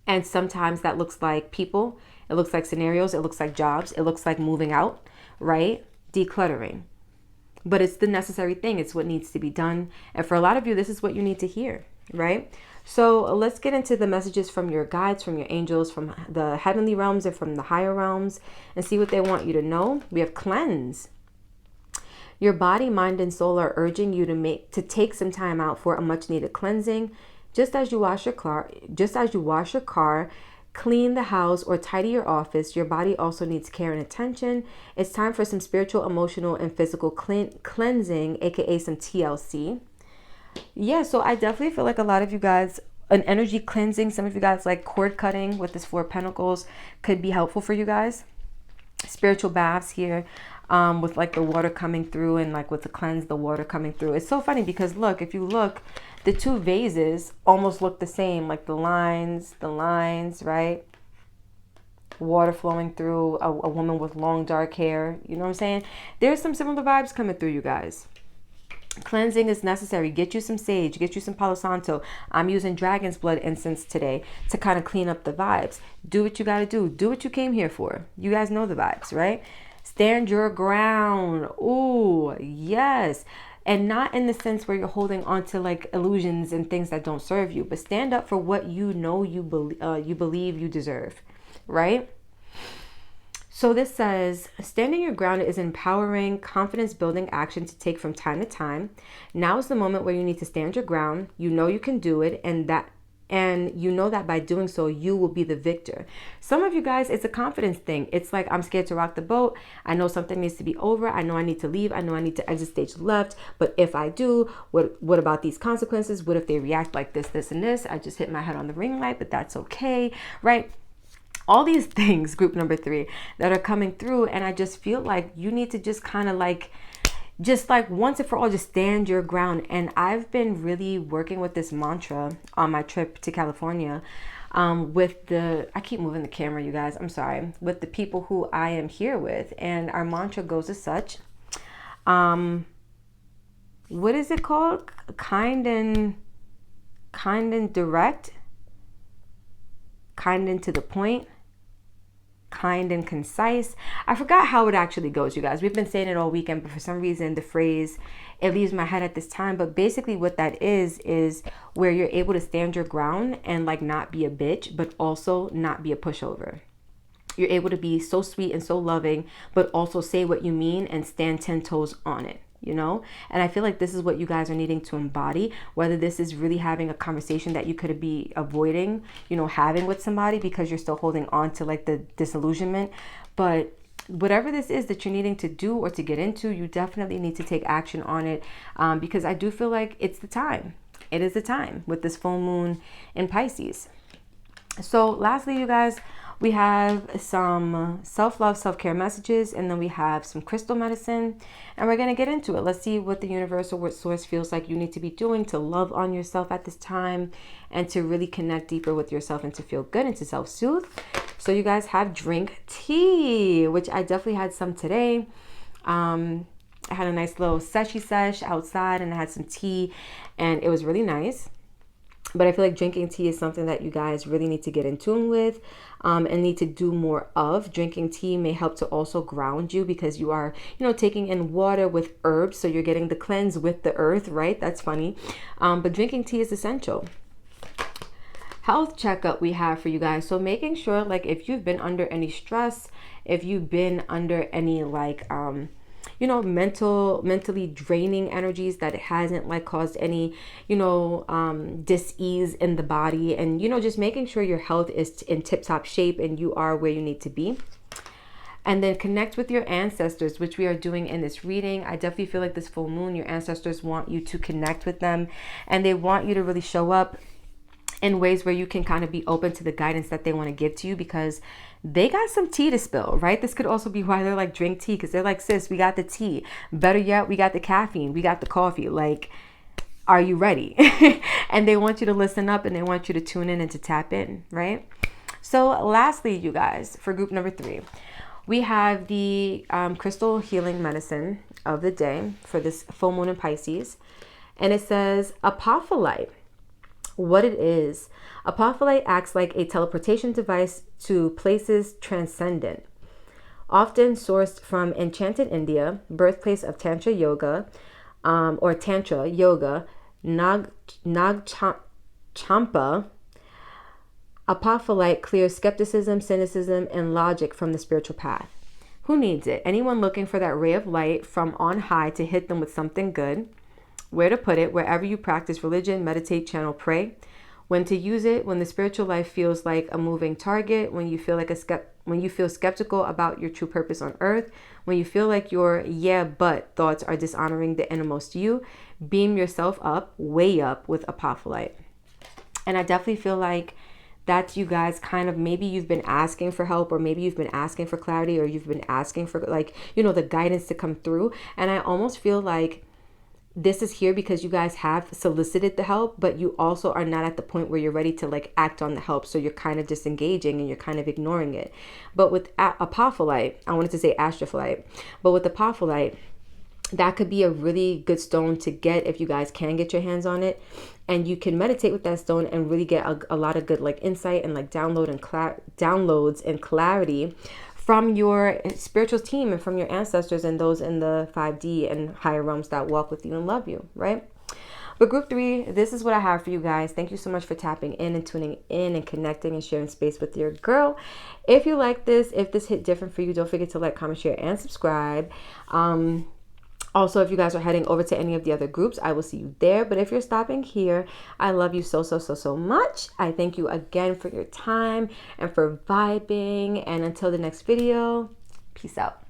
S2: And sometimes that looks like people. It looks like scenarios. It looks like jobs. It looks like moving out, right? Decluttering. But it's the necessary thing. It's what needs to be done. And for a lot of you, this is what you need to hear, right? So let's get into the messages from your guides, from your angels, from the heavenly realms and from the higher realms and see what they want you to know. We have cleanse. Your body, mind, and soul are urging you to take some time out for a much needed cleansing. Just as you wash your car, clean the house, or tidy your office, your body also needs care and attention. It's time for some spiritual, emotional, and physical cleansing, aka some TLC. Yeah, so I definitely feel like a lot of you guys, an energy cleansing, some of you guys like cord cutting with this 4 of Pentacles could be helpful for you guys. Spiritual baths here. With like the water coming through and like with the cleanse, the water coming through. It's so funny because look, if you look, the 2 vases almost look the same, like the lines, right? Water flowing through, a woman with long dark hair. You know what I'm saying? There's some similar vibes coming through, you guys. Cleansing is necessary. Get you some sage, get you some Palo Santo. I'm using dragon's blood incense today to kind of clean up the vibes. Do what you got to do. Do what you came here for. You guys know the vibes, right? Stand your ground. Ooh, yes. And not in the sense where you're holding on to like illusions and things that don't serve you, but stand up for what you know you believe you deserve, right? So this says, standing your ground is empowering, confidence-building action to take from time to time. Now is the moment where you need to stand your ground. You know you can do it, and you know that by doing so, you will be the victor. Some of you guys, it's a confidence thing. It's like, I'm scared to rock the boat. I know something needs to be over. I know I need to leave. I know I need to exit stage left. But if I do, what about these consequences? What if they react like this, this, and this? I just hit my head on the ring light, but that's okay, right? All these things, group number 3, that are coming through. And I just feel like you need to just kind of like, just like once and for all, just stand your ground. And I've been really working with this mantra on my trip to California I keep moving the camera, you guys, I'm sorry, with the people who I am here with. And our mantra goes as such. What is it called? Kind and direct, kind and to the point, kind and concise. I forgot how it actually goes, you guys. We've been saying it all weekend, but for some reason the phrase, it leaves my head at this time. But basically what that is where you're able to stand your ground and like not be a bitch, but also not be a pushover. You're able to be so sweet and so loving, but also say what you mean and stand 10 toes on it, you know? And I feel like this is what you guys are needing to embody, whether this is really having a conversation that you could be avoiding, you know, having with somebody because you're still holding on to like the disillusionment. But whatever this is that you're needing to do or to get into, you definitely need to take action on it, because I do feel like it's the time. It is the time with this full moon in Pisces. So lastly, you guys, we have some self-love, self-care messages, and then we have some crystal medicine, and we're going to get into it. Let's see what the universe or what source feels like you need to be doing to love on yourself at this time and to really connect deeper with yourself and to feel good and to self-soothe. So you guys have drink tea, which I definitely had some today. I had a nice little sesh outside and I had some tea and it was really nice. But I feel like drinking tea is something that you guys really need to get in tune with, and need to do more of. Drinking tea may help to also ground you because you are, you know, taking in water with herbs. So you're getting the cleanse with the earth, right? That's funny. But drinking tea is essential. Health checkup we have for you guys. So making sure, like, if you've been under any stress, if you've been under any like you know, mentally draining energies that it hasn't like caused any, you know, dis-ease in the body, and, you know, just making sure your health is in tip-top shape and you are where you need to be. And then connect with your ancestors, which we are doing in this reading. I definitely feel like this full moon, your ancestors want you to connect with them and they want you to really show up in ways where you can kind of be open to the guidance that they want to give to you, because they got some tea to spill, right? This could also be why they're like, drink tea, because they're like, sis, we got the tea. Better yet, we got the caffeine, we got the coffee. Like, are you ready? And they want you to listen up and they want you to tune in and to tap in, right? So lastly, you guys, for group number 3, we have the crystal healing medicine of the day for this full moon in Pisces. And it says apophyllite. What it is, apophyllite acts like a teleportation device to places transcendent. Often sourced from enchanted India, birthplace of Tantra yoga, or Tantra yoga, Champa, apophyllite clears skepticism, cynicism, and logic from the spiritual path. Who needs it? Anyone looking for that ray of light from on high to hit them with something good. Where to put it, wherever you practice religion, meditate, channel, pray. When to use it, when the spiritual life feels like a moving target, when you feel like when you feel skeptical about your true purpose on earth, when you feel like your yeah but thoughts are dishonoring the innermost you, beam yourself up, way up with apophyllite. And I definitely feel like that's you guys kind of, maybe you've been asking for help, or maybe you've been asking for clarity, or you've been asking for like, you know, the guidance to come through. And I almost feel like this is here because you guys have solicited the help, but you also are not at the point where you're ready to like act on the help. So you're kind of disengaging and you're kind of ignoring it. But with apophyllite, I wanted to say astrophyllite, but with apophyllite, that could be a really good stone to get if you guys can get your hands on it. And you can meditate with that stone and really get a lot of good like insight and like downloads and clarity from your spiritual team and from your ancestors and those in the 5D and higher realms that walk with you and love you, right? But group 3, this is what I have for you guys. Thank you so much for tapping in and tuning in and connecting and sharing space with your girl. If you like this, if this hit different for you, don't forget to like, comment, share, and subscribe. Also, if you guys are heading over to any of the other groups, I will see you there. But if you're stopping here, I love you so, so, so, so much. I thank you again for your time and for vibing. And until the next video, peace out.